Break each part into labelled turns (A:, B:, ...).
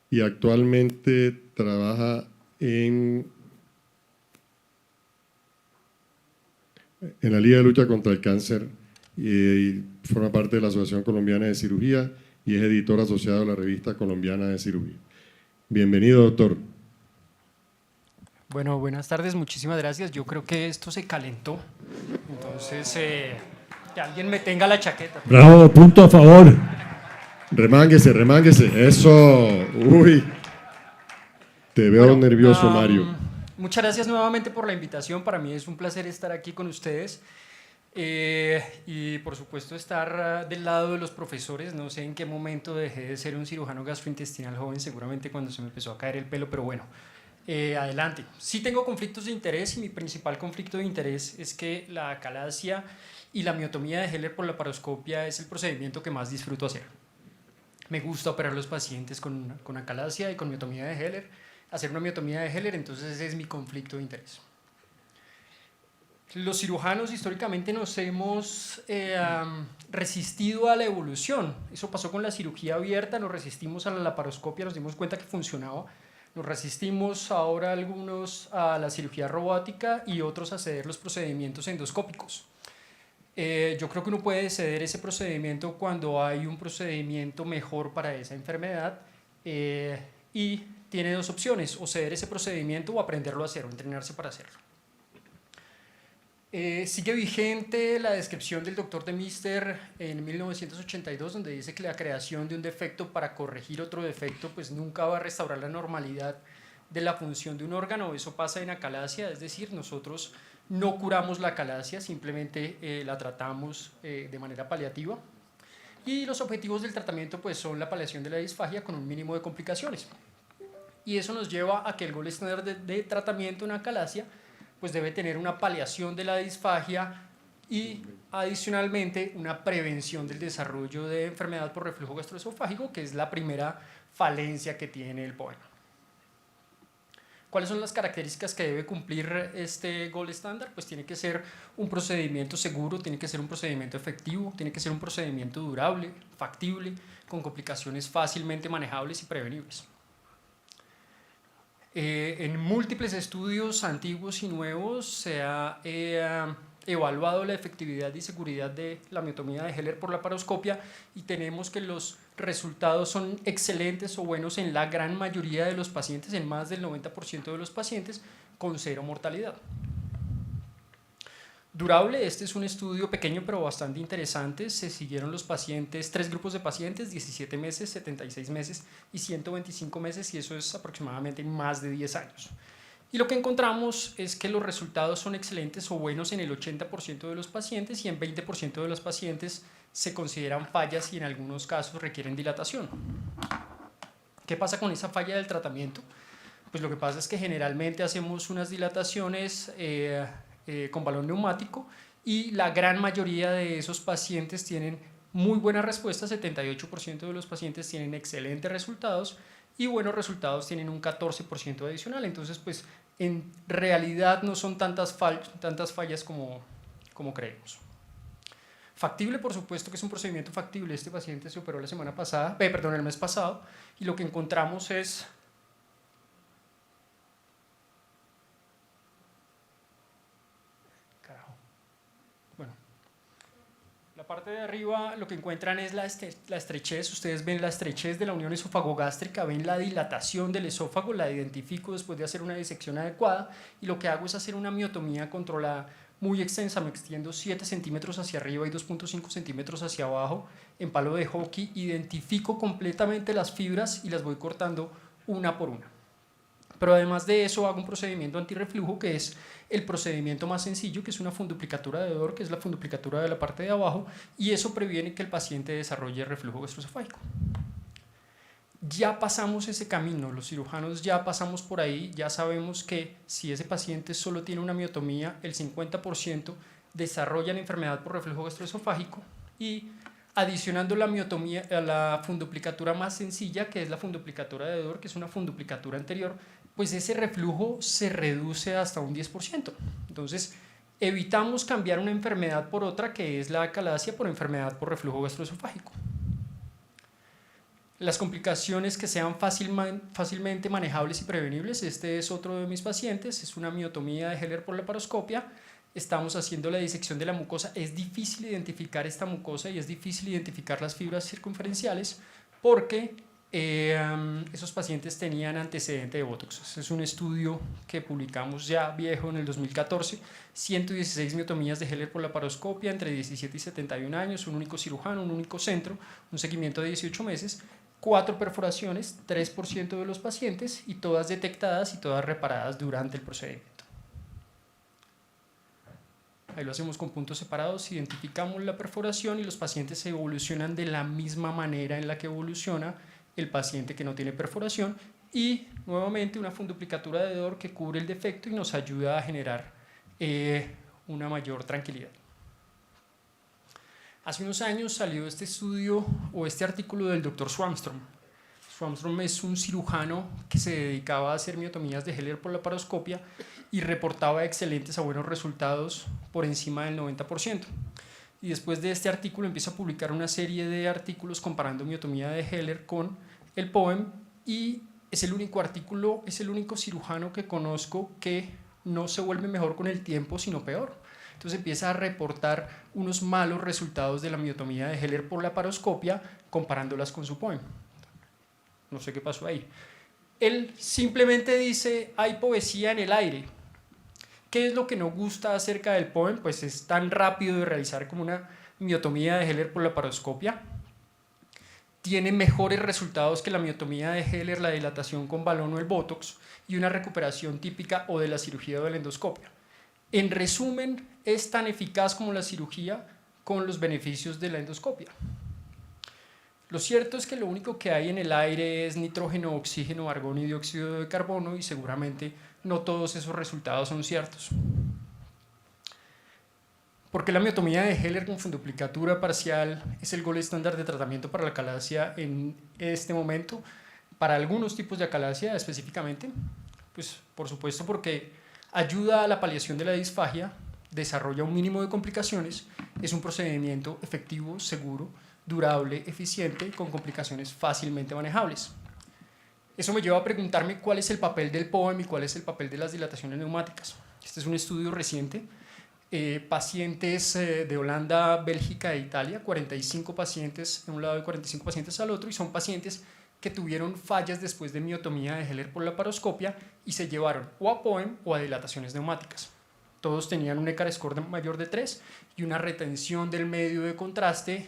A: y actualmente trabaja en la Liga de Lucha contra el Cáncer y forma parte de la Asociación Colombiana de Cirugía y es editor asociado a la Revista Colombiana de Cirugía. Bienvenido, doctor.
B: Bueno, buenas tardes, muchísimas gracias. Yo creo que esto se calentó, entonces que alguien me tenga la chaqueta.
C: Bravo, punto a favor.
A: Remánguese, remánguese. Eso. Uy. Te veo
B: Bueno,
A: nervioso, Mario.
B: muchas gracias nuevamente por la invitación. Para mí es un placer estar aquí con ustedes. Y por supuesto estar del lado de los profesores. No sé en qué momento dejé de ser un cirujano gastrointestinal joven, seguramente cuando se me empezó a caer el pelo, pero bueno, adelante. Sí tengo conflictos de interés y mi principal conflicto de interés es que la acalasia y la miotomía de Heller por laparoscopia es el procedimiento que más disfruto hacer. Me gusta operar a los pacientes con acalasia y con miotomía de Heller, hacer una miotomía de Heller, entonces ese es mi conflicto de interés. Los cirujanos históricamente nos hemos resistido a la evolución. Eso pasó con la cirugía abierta, nos resistimos a la laparoscopia, nos dimos cuenta que funcionaba. Nos resistimos ahora algunos a la cirugía robótica y otros a ceder los procedimientos endoscópicos. Yo creo que uno puede ceder ese procedimiento cuando hay un procedimiento mejor para esa enfermedad y tiene dos opciones, o ceder ese procedimiento o aprenderlo a hacer o entrenarse para hacerlo. Sigue vigente la descripción del doctor de Mister en 1982, donde dice que la creación de un defecto para corregir otro defecto pues nunca va a restaurar la normalidad de la función de un órgano. Eso pasa en acalasia, es decir, nosotros no curamos la acalasia, simplemente la tratamos de manera paliativa. Y los objetivos del tratamiento pues son la paliación de la disfagia con un mínimo de complicaciones. Y eso nos lleva a que el gold estándar de tratamiento en acalasia pues debe tener una paliación de la disfagia y adicionalmente una prevención del desarrollo de enfermedad por reflujo gastroesofágico, que es la primera falencia que tiene el POEM. ¿Cuáles son las características que debe cumplir este gold estándar? Pues tiene que ser un procedimiento seguro, tiene que ser un procedimiento efectivo, tiene que ser un procedimiento durable, factible, con complicaciones fácilmente manejables y prevenibles. En múltiples estudios antiguos y nuevos se ha evaluado la efectividad y seguridad de la miotomía de Heller por laparoscopia y tenemos que los resultados son excelentes o buenos en la gran mayoría de los pacientes, en más del 90% de los pacientes, con cero mortalidad. Durable, este es un estudio pequeño pero bastante interesante. Se siguieron los pacientes, 3 grupos de pacientes, 17 meses, 76 meses y 125 meses, y eso es aproximadamente más de 10 años. Y lo que encontramos es que los resultados son excelentes o buenos en el 80% de los pacientes y en 20% de los pacientes se consideran fallas y en algunos casos requieren dilatación. ¿Qué pasa con esa falla del tratamiento? Pues lo que pasa es que generalmente hacemos unas dilataciones con balón neumático y la gran mayoría de esos pacientes tienen muy buena respuesta, 78% de los pacientes tienen excelentes resultados y buenos resultados tienen un 14% adicional. Entonces pues en realidad no son tantas fallas como creemos. Factible, por supuesto que es un procedimiento factible. Este paciente se operó el mes pasado, y lo que encontramos es la parte de arriba. Lo que encuentran es la estrechez. Ustedes ven la estrechez de la unión esofagogástrica, ven la dilatación del esófago, la identifico después de hacer una disección adecuada y lo que hago es hacer una miotomía controlada muy extensa. Me extiendo 7 centímetros hacia arriba y 2.5 centímetros hacia abajo en palo de hockey, identifico completamente las fibras y las voy cortando una por una. Pero además de eso hago un procedimiento antirreflujo, que es el procedimiento más sencillo, que es una funduplicatura de Dor, que es la funduplicatura de la parte de abajo, y eso previene que el paciente desarrolle reflujo gastroesofágico. Ya pasamos ese camino, los cirujanos ya pasamos por ahí, ya sabemos que si ese paciente solo tiene una miotomía, el 50% desarrollan enfermedad por reflujo gastroesofágico, y adicionando la miotomía a la funduplicatura más sencilla, que es la funduplicatura de Dor, que es una funduplicatura anterior, pues ese reflujo se reduce hasta un 10%. Entonces, evitamos cambiar una enfermedad por otra, que es la acalasia, por enfermedad por reflujo gastroesofágico. Las complicaciones que sean fácilmente manejables y prevenibles. Este es otro de mis pacientes, es una miotomía de Heller por laparoscopia. Estamos haciendo la disección de la mucosa. Es difícil identificar esta mucosa y es difícil identificar las fibras circunferenciales porque esos pacientes tenían antecedente de Botox. Este es un estudio que publicamos ya viejo en el 2014, 116 miotomías de Heller por laparoscopia entre 17 y 71 años, un único cirujano, un único centro, un seguimiento de 18 meses, 4 perforaciones, 3% de los pacientes y todas detectadas y todas reparadas durante el procedimiento. Ahí lo hacemos con puntos separados, identificamos la perforación y los pacientes evolucionan de la misma manera en la que evoluciona el paciente que no tiene perforación y nuevamente una funduplicatura de Dor que cubre el defecto y nos ayuda a generar una mayor tranquilidad. Hace unos años salió este estudio o este artículo del Dr. Swanstrom. Swanstrom es un cirujano que se dedicaba a hacer miotomías de Heller por laparoscopia y reportaba excelentes a buenos resultados por encima del 90%. Y después de este artículo empieza a publicar una serie de artículos comparando miotomía de Heller con el POEM y es el único artículo, es el único cirujano que conozco que no se vuelve mejor con el tiempo, sino peor. Entonces empieza a reportar unos malos resultados de la miotomía de Heller por laparoscopia comparándolas con su POEM. No sé qué pasó ahí. Él simplemente dice, hay poesía en el aire. ¿Qué es lo que nos gusta acerca del POEM? Pues es tan rápido de realizar como una miotomía de Heller por laparoscopia. Tiene mejores resultados que la miotomía de Heller, la dilatación con balón o el Botox, y una recuperación típica o de la cirugía o de la endoscopia. En resumen, es tan eficaz como la cirugía con los beneficios de la endoscopia. Lo cierto es que lo único que hay en el aire es nitrógeno, oxígeno, argón y dióxido de carbono y seguramente no todos esos resultados son ciertos. Porque la miotomía de Heller con funduplicatura parcial es el gold estándar de tratamiento para la acalasia en este momento, para algunos tipos de acalasia específicamente, pues por supuesto porque ayuda a la paliación de la disfagia, desarrolla un mínimo de complicaciones, es un procedimiento efectivo, seguro, durable, eficiente, con complicaciones fácilmente manejables. Eso me lleva a preguntarme cuál es el papel del POEM y cuál es el papel de las dilataciones neumáticas. Este es un estudio reciente, pacientes de Holanda, Bélgica e Italia, 45 pacientes de un lado y 45 pacientes al otro, y son pacientes que tuvieron fallas después de miotomía de Heller por laparoscopia y se llevaron o a POEM o a dilataciones neumáticas. Todos tenían un ECAR score mayor de 3 y una retención del medio de contraste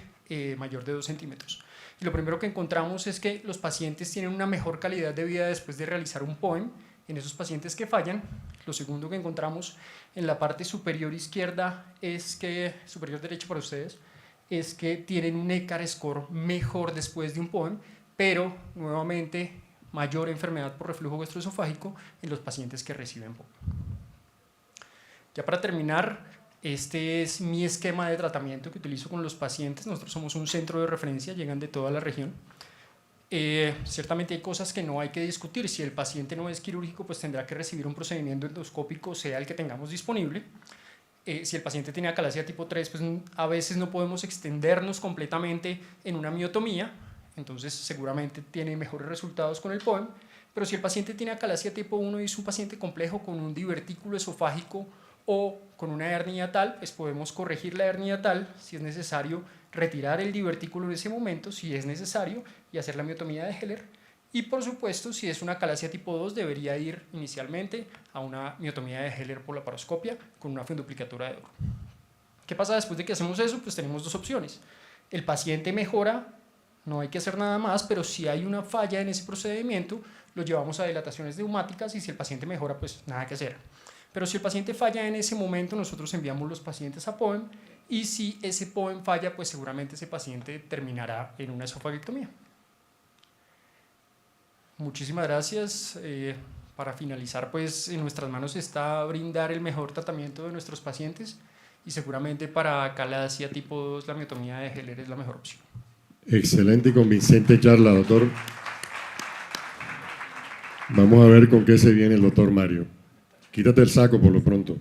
B: mayor de 2 centímetros. Y lo primero que encontramos es que los pacientes tienen una mejor calidad de vida después de realizar un POEM en esos pacientes que fallan. Lo segundo que encontramos en la parte superior izquierda es que, superior derecha para ustedes, es que tienen un ECAR score mejor después de un POEM, pero nuevamente mayor enfermedad por reflujo gastroesofágico en los pacientes que reciben POEM. Ya para terminar, este es mi esquema de tratamiento que utilizo con los pacientes. Nosotros somos un centro de referencia, llegan de toda la región. Ciertamente hay cosas que no hay que discutir. Si el paciente no es quirúrgico, pues tendrá que recibir un procedimiento endoscópico, sea el que tengamos disponible. Si el paciente tiene acalasia tipo 3, pues a veces no podemos extendernos completamente en una miotomía, entonces seguramente tiene mejores resultados con el POEM. Pero si el paciente tiene acalasia tipo 1 y es un paciente complejo con un divertículo esofágico o con una hernia tal, pues podemos corregir la hernia tal, si es necesario retirar el divertículo en ese momento, si es necesario, y hacer la miotomía de Heller. Y por supuesto, si es una acalasia tipo 2, debería ir inicialmente a una miotomía de Heller por laparoscopia con una funduplicatura de Dor. ¿Qué pasa después de que hacemos eso? Pues tenemos dos opciones. El paciente mejora, no hay que hacer nada más, pero si hay una falla en ese procedimiento, lo llevamos a dilataciones neumáticas y si el paciente mejora, pues nada que hacer. Pero si el paciente falla en ese momento, nosotros enviamos los pacientes a POEM y si ese POEM falla, pues seguramente ese paciente terminará en una esofagectomía. Muchísimas gracias. Para finalizar, pues en nuestras manos está brindar el mejor tratamiento de nuestros pacientes y seguramente para acalasia tipo 2 la miotomía de Heller es la mejor opción.
A: Excelente y convincente charla, doctor. Vamos a ver con qué se viene el doctor Mario. Quítate el saco por lo pronto.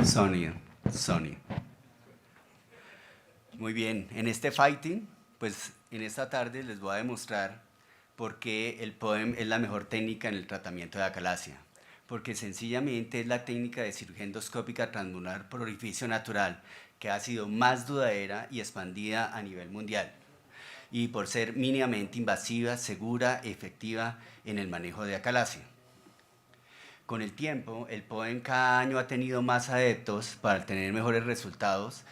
C: Sonido, sonido. Muy bien, en este fighting, pues en esta tarde les voy a demostrar por qué el POEM es la mejor técnica en el tratamiento de acalasia. Porque sencillamente es la técnica de cirugía endoscópica transmural por orificio natural que ha sido más duradera y expandida a nivel mundial. Y por ser mínimamente invasiva, segura, efectiva en el manejo de acalasia. Con el tiempo, el POEM cada año ha tenido más adeptos para tener mejores resultados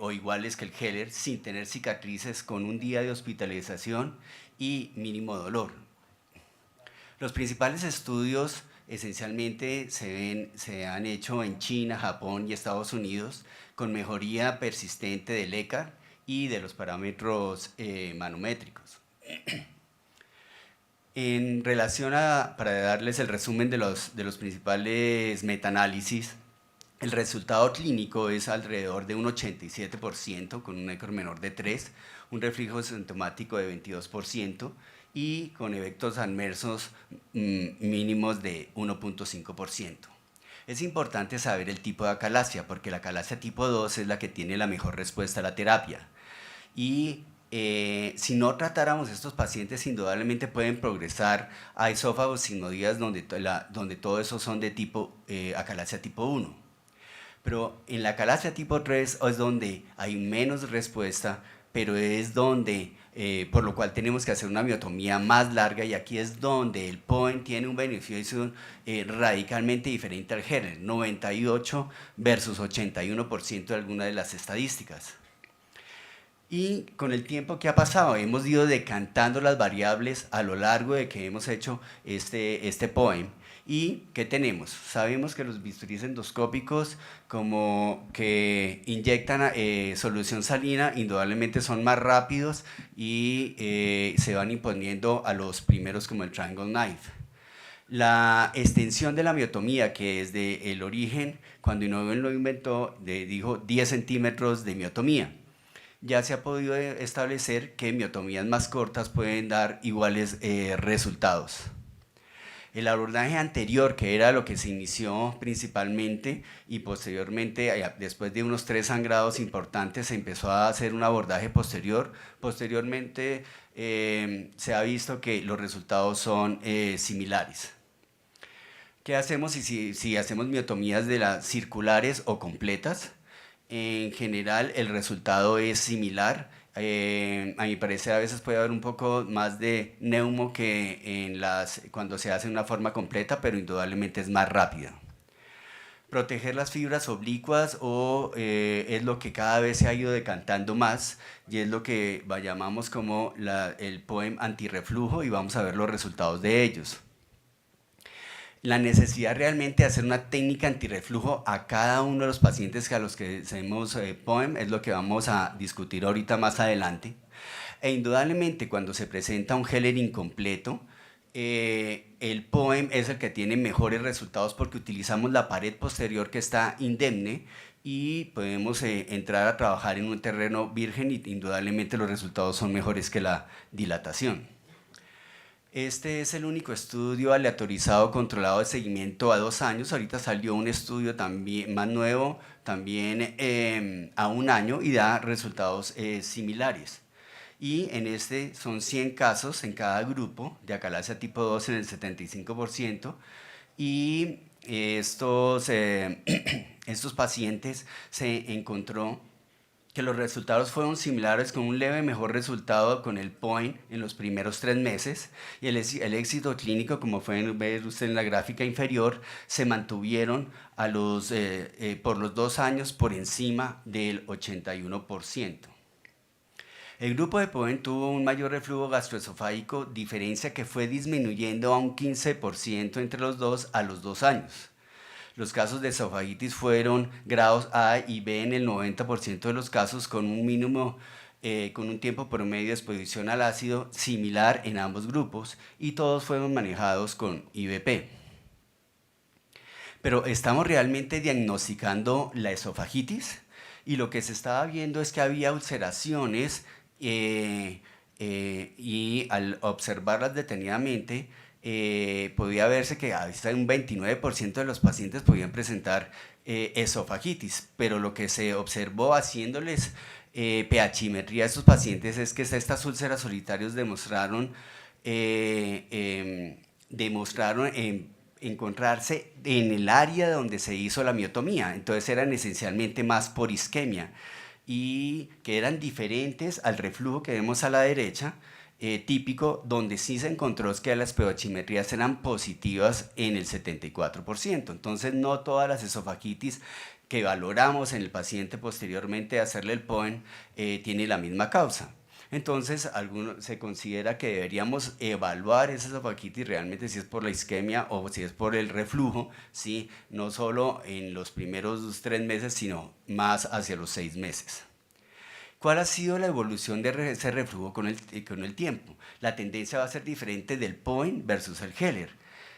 C: o iguales que el Heller, sin tener cicatrices, con un día de hospitalización y mínimo dolor. Los principales estudios esencialmente se han hecho en China, Japón y Estados Unidos, con mejoría persistente del ECAR y de los parámetros manométricos. En relación para darles el resumen de los principales metaanálisis, el resultado clínico es alrededor de un 87%, con un ECOR menor de 3, un reflujo sintomático de 22% y con efectos adversos mínimos de 1.5%. Es importante saber el tipo de acalasia, porque la acalasia tipo 2 es la que tiene la mejor respuesta a la terapia. Y si no tratáramos estos pacientes, indudablemente pueden progresar a esófagos sigmoides donde todo eso son de tipo acalasia tipo 1. Pero en la acalasia tipo 3 es donde hay menos respuesta, pero es donde, por lo cual tenemos que hacer una miotomía más larga, y aquí es donde el POEM tiene un beneficio radicalmente diferente al Heller, 98 versus 81% de algunas de las estadísticas. Y con el tiempo que ha pasado, hemos ido decantando las variables a lo largo de que hemos hecho este POEM. ¿Y qué tenemos? Sabemos que los bisturís endoscópicos, como que inyectan solución salina, indudablemente son más rápidos y se van imponiendo a los primeros, como el Triangle Knife. La extensión de la miotomía, que desde el origen, cuando Inoue lo inventó, dijo 10 centímetros de miotomía. Ya se ha podido establecer que miotomías más cortas pueden dar iguales resultados. El abordaje anterior, que era lo que se inició principalmente, y posteriormente, después de unos 3 sangrados importantes, se empezó a hacer un abordaje posterior. Posteriormente se ha visto que los resultados son similares. ¿Qué hacemos si hacemos miotomías de las circulares o completas? En general el resultado es similar. A mi parecer a veces puede haber un poco más de neumo que cuando se hace de una forma completa, pero indudablemente es más rápida. Proteger las fibras oblicuas es lo que cada vez se ha ido decantando más, y es lo que llamamos como el POEM antirreflujo, y vamos a ver los resultados de ellos. La necesidad realmente de hacer una técnica antirreflujo a cada uno de los pacientes a los que hacemos POEM es lo que vamos a discutir ahorita más adelante. E indudablemente cuando se presenta un Heller incompleto, el POEM es el que tiene mejores resultados, porque utilizamos la pared posterior que está indemne y podemos entrar a trabajar en un terreno virgen, y indudablemente los resultados son mejores que la dilatación. Este es el único estudio aleatorizado controlado de seguimiento a 2 años. Ahorita salió un estudio también más nuevo, también a 1 año, y da resultados similares. Y en este son 100 casos en cada grupo de acalasia tipo 2 en el 75%. Y estos pacientes se encontró que los resultados fueron similares, con un leve mejor resultado con el POEM en los primeros 3 meses, y el éxito clínico, como pueden ver ustedes en la gráfica inferior, se mantuvieron por los 2 años por encima del 81%. El grupo de POEM tuvo un mayor reflujo gastroesofágico, diferencia que fue disminuyendo a un 15% entre los dos a los 2 años. Los casos de esofagitis fueron grados A y B en el 90% de los casos, con un mínimo, con un tiempo promedio de exposición al ácido similar en ambos grupos, y todos fueron manejados con IVP. Pero ¿estamos realmente diagnosticando la esofagitis? Y lo que se estaba viendo es que había ulceraciones y al observarlas detenidamente podía verse que hasta un 29% de los pacientes podían presentar esofagitis, pero lo que se observó haciéndoles pHimetría a estos pacientes es que estas úlceras solitarias demostraron encontrarse en el área donde se hizo la miotomía, entonces eran esencialmente más por isquemia y que eran diferentes al reflujo que vemos a la derecha, típico, donde sí se encontró que las pHimetrías eran positivas en el 74%. Entonces no todas las esofagitis que valoramos en el paciente posteriormente a hacerle el POEM tiene la misma causa. Entonces se considera que deberíamos evaluar esa esofagitis realmente si es por la isquemia o si es por el reflujo, ¿sí? No solo en los primeros 3 meses, sino más hacia los 6 meses. ¿Cuál ha sido la evolución de ese reflujo con el tiempo? La tendencia va a ser diferente del POEM versus el Heller,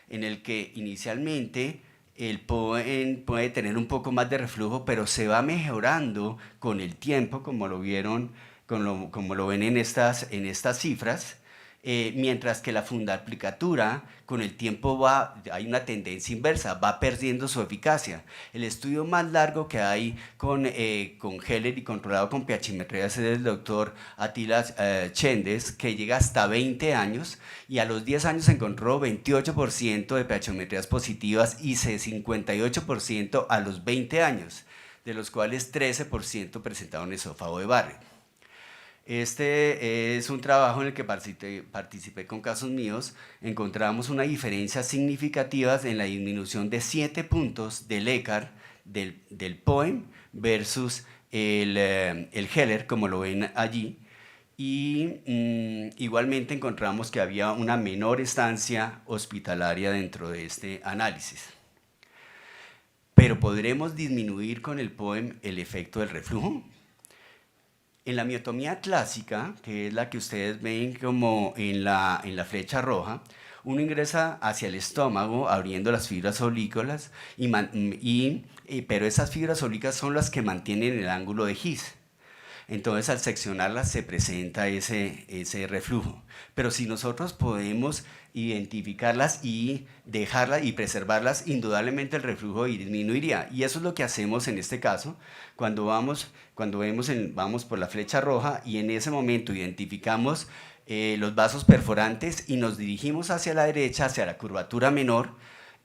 C: en el que inicialmente el POEM puede tener un poco más de reflujo, pero se va mejorando con el tiempo, como lo vieron, como lo ven en estas cifras, mientras que la fundoaplicatura con el tiempo hay una tendencia inversa, va perdiendo su eficacia. El estudio más largo que hay con Heller y controlado con pHimetría es el doctor Attila Chendes, que llega hasta 20 años y a los 10 años encontró 28% de pHimetrías positivas y 58% a los 20 años, de los cuales 13% presentaron esófago de Barrett. Este es un trabajo en el que participé con casos míos. Encontramos una diferencia significativa en la disminución de 7 puntos del ECAR del POEM versus el Heller, como lo ven allí. Y igualmente encontramos que había una menor estancia hospitalaria dentro de este análisis. Pero ¿podremos disminuir con el POEM el efecto del reflujo? En la miotomía clásica, que es la que ustedes ven como en la flecha roja, uno ingresa hacia el estómago abriendo las fibras oblículas, pero esas fibras oblículas son las que mantienen el ángulo de His. Entonces al seccionarlas se presenta ese reflujo. Pero si nosotros podemos identificarlas y dejarlas y preservarlas, indudablemente el reflujo disminuiría. Y eso es lo que hacemos en este caso, cuando vamos por la flecha roja y en ese momento identificamos los vasos perforantes y nos dirigimos hacia la derecha, hacia la curvatura menor,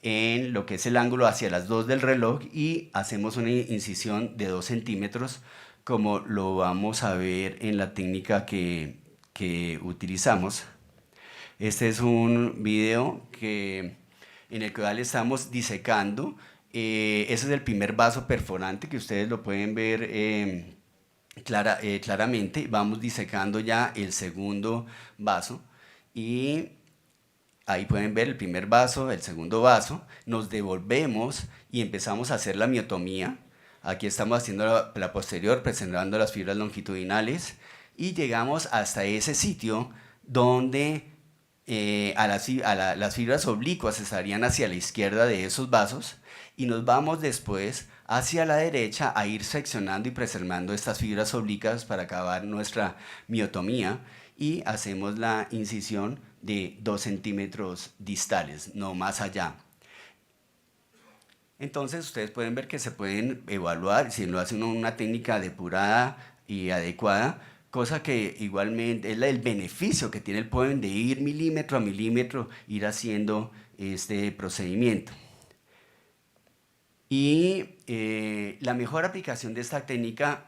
C: en lo que es el ángulo hacia las 2 del reloj y hacemos una incisión de 2 centímetros, como lo vamos a ver en la técnica que utilizamos. Este es un video en el cual estamos disecando. Ese es el primer vaso perforante que ustedes lo pueden ver claramente. Vamos disecando ya el segundo vaso y ahí pueden ver el primer vaso, el segundo vaso. Nos devolvemos y empezamos a hacer la miotomía. Aquí estamos haciendo la posterior, preservando las fibras longitudinales y llegamos hasta ese sitio donde las fibras oblicuas estarían hacia la izquierda de esos vasos y nos vamos después hacia la derecha a ir seccionando y preservando estas fibras oblicuas para acabar nuestra miotomía y hacemos la incisión de 2 centímetros distales, no más allá. Entonces ustedes pueden ver que se pueden evaluar si lo hacen una técnica depurada y adecuada, cosa que igualmente es el beneficio que tiene el POEM de ir milímetro a milímetro, ir haciendo este procedimiento. Y la mejor aplicación de esta técnica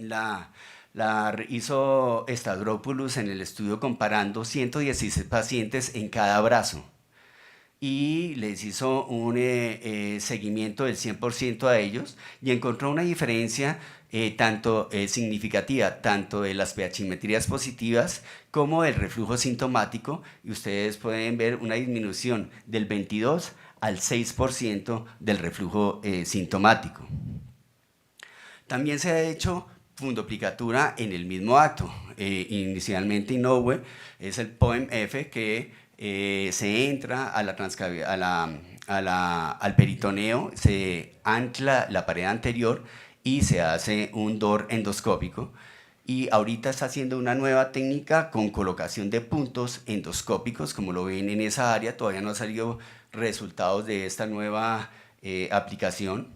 C: la hizo Stavropoulos en el estudio comparando 116 pacientes en cada brazo. Y les hizo un seguimiento del 100% a ellos y encontró una diferencia tanto significativa, tanto de las pHimetrías positivas como del reflujo sintomático, y ustedes pueden ver una disminución del 22 al 6% del reflujo sintomático. También se ha hecho fundoplicatura en el mismo acto. Inicialmente Inoue es el POEM-F que se entra a al peritoneo, se ancla la pared anterior y se hace un DOR endoscópico. Y ahorita está haciendo una nueva técnica con colocación de puntos endoscópicos, como lo ven en esa área. Todavía no han salido resultados de esta nueva aplicación.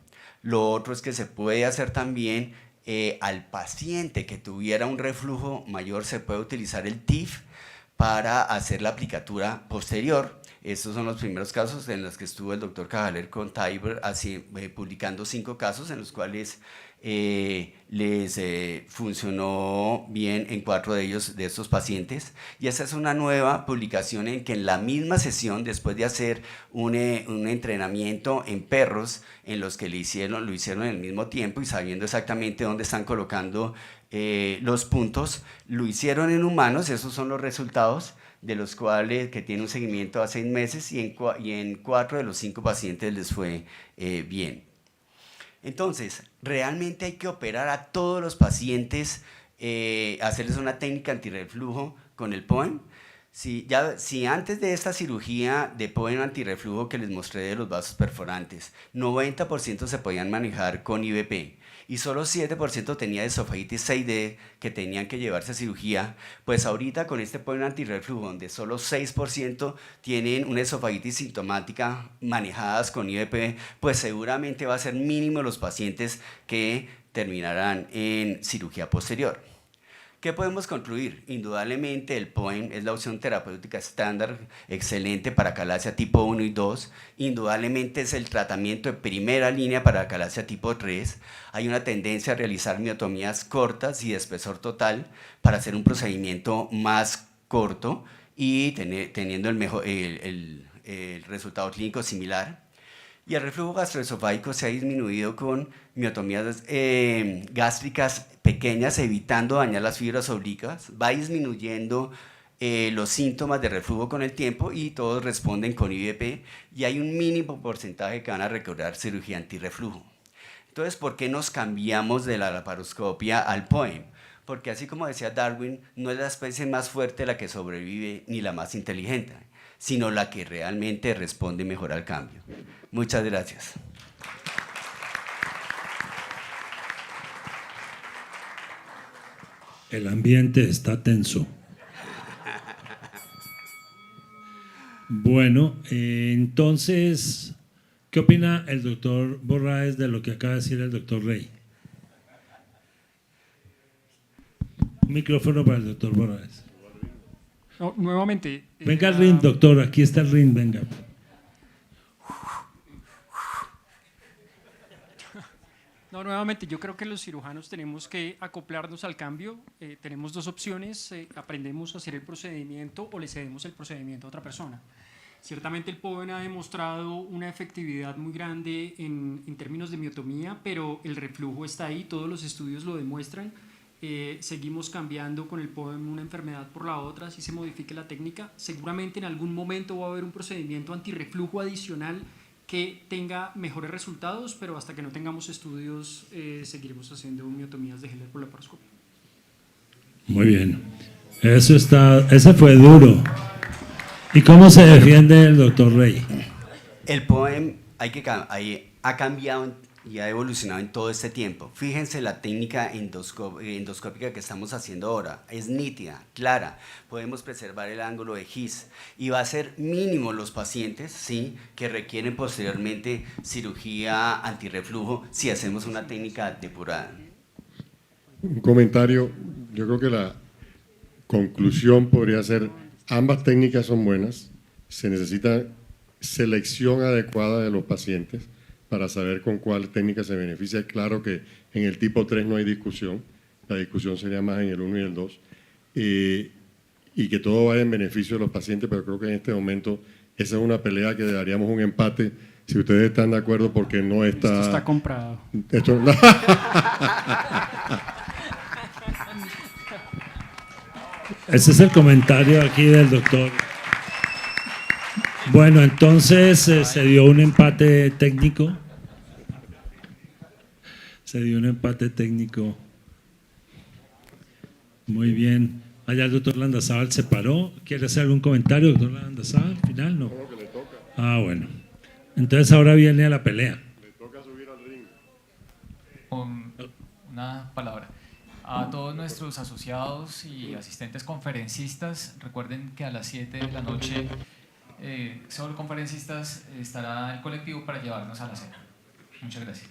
C: Lo otro es que se puede hacer también al paciente que tuviera un reflujo mayor, se puede utilizar el TIF para hacer la aplicatura posterior. Estos son los primeros casos en los que estuvo el doctor Cajaler con Tiber publicando 5 casos en los cuales les funcionó bien en 4 de ellos, de estos pacientes. Y esta es una nueva publicación en que en la misma sesión, después de hacer un entrenamiento en perros en los que lo hicieron en el mismo tiempo y sabiendo exactamente dónde están colocando los puntos, lo hicieron en humanos. Esos son los resultados, de los cuales que tiene un seguimiento a 6 meses y en 4 de los 5 pacientes les fue bien. Entonces, realmente hay que operar a todos los pacientes, hacerles una técnica antirreflujo con el POEM. Si antes de esta cirugía de POEM antirreflujo que les mostré de los vasos perforantes, 90% se podían manejar con IVP y solo 7% tenía esofagitis 6D que tenían que llevarse a cirugía, pues ahorita con este POEM antirreflujo, donde solo 6% tienen una esofagitis sintomática manejadas con IVP, pues seguramente va a ser mínimo los pacientes que terminarán en cirugía posterior. ¿Qué podemos concluir? Indudablemente el POEM es la opción terapéutica estándar excelente para acalasia tipo 1 y 2. Indudablemente es el tratamiento de primera línea para acalasia tipo 3. Hay una tendencia a realizar miotomías cortas y de espesor total para hacer un procedimiento más corto y teniendo el resultado clínico similar. Y el reflujo gastroesofágico se ha disminuido con miotomías gástricas pequeñas, evitando dañar las fibras oblicuas. Va disminuyendo los síntomas de reflujo con el tiempo y todos responden con IVP, y hay un mínimo porcentaje que van a requerir cirugía antirreflujo. Entonces, ¿por qué nos cambiamos de la laparoscopia al POEM? Porque así como decía Darwin, no es la especie más fuerte la que sobrevive ni la más inteligente, sino la que realmente responde mejor al cambio. Muchas gracias.
D: El ambiente está tenso. Bueno, entonces, ¿qué opina el doctor Borraes de lo que acaba de decir el doctor Rey? Un micrófono para el doctor Borraes.
B: No, nuevamente.
D: Venga al ring, doctor, aquí está el ring, venga.
B: No, nuevamente, yo creo que los cirujanos tenemos que acoplarnos al cambio. Tenemos 2 opciones: aprendemos a hacer el procedimiento o le cedemos el procedimiento a otra persona. Ciertamente el POEM ha demostrado una efectividad muy grande en términos de miotomía, pero el reflujo está ahí, todos los estudios lo demuestran. Seguimos cambiando con el POEM una enfermedad por la otra, si se modifique la técnica. Seguramente en algún momento va a haber un procedimiento antirreflujo adicional que tenga mejores resultados, pero hasta que no tengamos estudios seguiremos haciendo miotomías de Heller por laparoscopia.
D: Muy bien, ese fue duro. ¿Y cómo se defiende el doctor Rey?
C: El POEM ha cambiado y ha evolucionado en todo este tiempo. Fíjense la técnica endoscópica que estamos haciendo ahora. Es nítida, clara, podemos preservar el ángulo de His y va a ser mínimo los pacientes, ¿sí?, que requieren posteriormente cirugía antirreflujo si hacemos una técnica depurada.
A: Un comentario, yo creo que la conclusión podría ser: ambas técnicas son buenas, se necesita selección adecuada de los pacientes para saber con cuál técnica se beneficia. Claro que en el tipo 3 no hay discusión, la discusión sería más en el 1 y el 2, y que todo vaya en beneficio de los pacientes, pero creo que en este momento esa es una pelea que daríamos un empate Si ustedes están de acuerdo, porque no está...
B: Esto está comprado.
A: Esto-
D: Ese es el comentario aquí del doctor. Bueno, entonces se dio un empate técnico. Se dio un empate técnico. Muy bien. Allá el doctor Landazábal se paró. ¿Quiere hacer algún comentario, doctor Landazábal? ¿Al final? No. Ah, bueno. Entonces ahora viene a la pelea.
E: Una palabra. A todos nuestros asociados y asistentes conferencistas, recuerden que a las 7 de la noche, solo conferencistas, estará el colectivo para llevarnos a la cena. Muchas gracias.